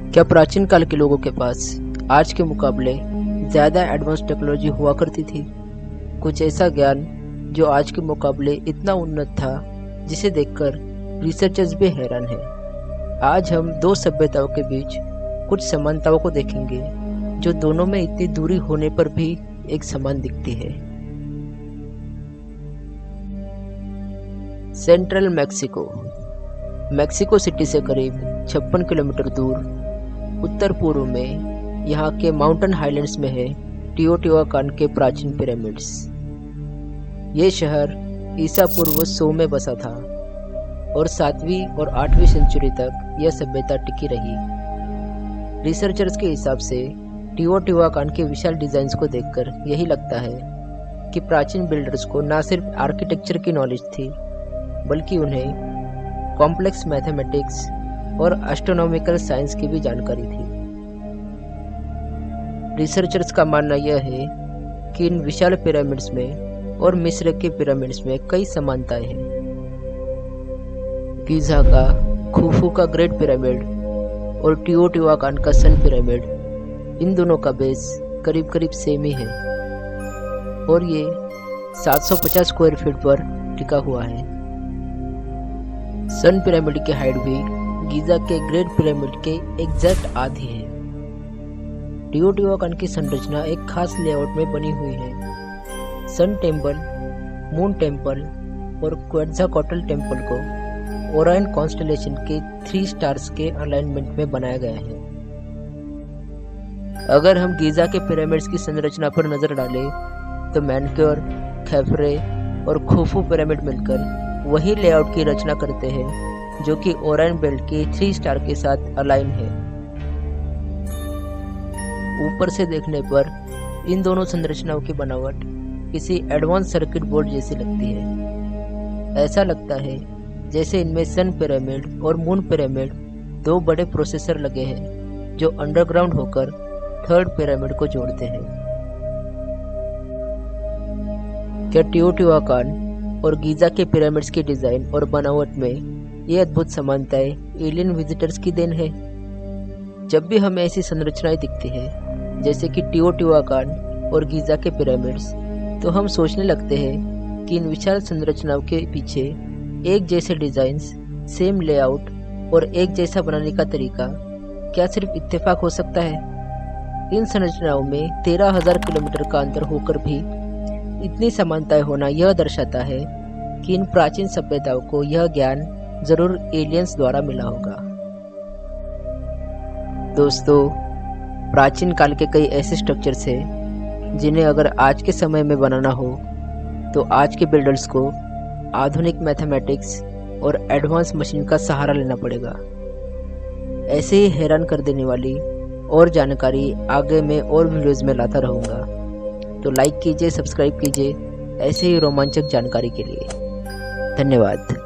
क्या प्राचीन काल के लोगों के पास आज के मुकाबले ज़्यादा एडवांस टेक्नोलॉजी हुआ करती थी? कुछ ऐसा ज्ञान जो आज के मुकाबले इतना उन्नत था जिसे देखकर रिसर्चर्स भी हैरान हैं। आज हम दो सभ्यताओं के बीच कुछ समानताओं को देखेंगे जो दोनों में इतनी दूरी होने पर भी एक समान दिखती है। सेंट्रल मैक्सिको सिटी से करीब 56 किलोमीटर दूर उत्तर पूर्व में यहाँ के माउंटेन हाईलैंड्स में है टिओटिहुआकान के प्राचीन पिरामिड्स। ये शहर ईसा पूर्व 100 में बसा था और 7वीं और 8वीं सेंचुरी तक यह सभ्यता टिकी रही। रिसर्चर्स के हिसाब से टिओटिहुआकान के विशाल डिजाइन्स को देखकर यही लगता है कि प्राचीन बिल्डर्स को न सिर्फ आर्किटेक्चर की नॉलेज थी बल्कि उन्हें कॉम्प्लेक्स मैथमेटिक्स और एस्ट्रोनॉमिकल साइंस की भी जानकारी थी। रिसर्चर्स का मानना यह है कि इन विशाल पिरामिड्स में और मिस्र के पिरामिड्स में कई समानताएं हैं। गीज़ा का खुफू का ग्रेट पिरामिड और टिओटिहुआकान का सन पिरामिड, इन दोनों का बेस करीब करीब सेम ही है और ये 750 स्क्वायर फीट पर टिका हुआ है। सन पिरामिड की हाइट भी गीज़ा के ग्रेट पिरामिड के एग्जैक्ट आधी है। टिओटिहुआकान की संरचना एक खास लेआउट में बनी हुई है। सन टेम्पल, मून टेम्पल और क्वेट्ज़ाकोट्ल टेम्पल को ओरायन कॉन्स्टेलेशन के 3 स्टार्स के अलाइनमेंट में बनाया गया है। अगर हम गीज़ा के पिरामिड्स की संरचना पर नजर डालें तो मेनक्योर, खेफ्रे और खुफू पिरामिड मिलकर वही लेआउट की रचना करते हैं जो कि ओरायन बेल्ट के 3 स्टार के साथ अलाइन है। ऊपर से देखने पर इन दोनों संरचनाओं की बनावट किसी एडवांस सर्किट बोर्ड जैसी लगती है। ऐसा लगता है जैसे इनमें सन पिरामिड और मून पिरामिड 2 बड़े प्रोसेसर लगे हैं जो अंडरग्राउंड होकर 3rd पिरामिड को जोड़ते हैं। क्या टिओटिहुआकान और गीज़ा के पिरामिड्स की डिजाइन और बनावट में ये अद्भुत समानताएं एलियन विजिटर्स की देन है? जब भी हमें ऐसी संरचनाएं दिखती है जैसे कि टिओटिहुआकान और गीज़ा के पिरामिड्स, तो हम सोचने लगते हैं कि इन विशाल संरचनाओं के पीछे एक जैसे डिजाइन्स, सेम लेआउट और एक जैसा बनाने का तरीका क्या सिर्फ इत्तेफाक हो सकता है? इन संरचनाओं में 13,000 किलोमीटर का अंतर होकर भी इतनी समानताएं होना यह दर्शाता है कि इन प्राचीन सभ्यताओं को यह ज्ञान जरूर एलियंस द्वारा मिला होगा। दोस्तों, प्राचीन काल के कई ऐसे स्ट्रक्चर्स हैं जिन्हें अगर आज के समय में बनाना हो तो आज के बिल्डर्स को आधुनिक मैथमेटिक्स और एडवांस मशीन का सहारा लेना पड़ेगा। ऐसे ही हैरान कर देने वाली और जानकारी आगे मैं और वीडियोस में लाता रहूँगा, तो लाइक कीजिए, सब्सक्राइब कीजिए ऐसे ही रोमांचक जानकारी के लिए। धन्यवाद।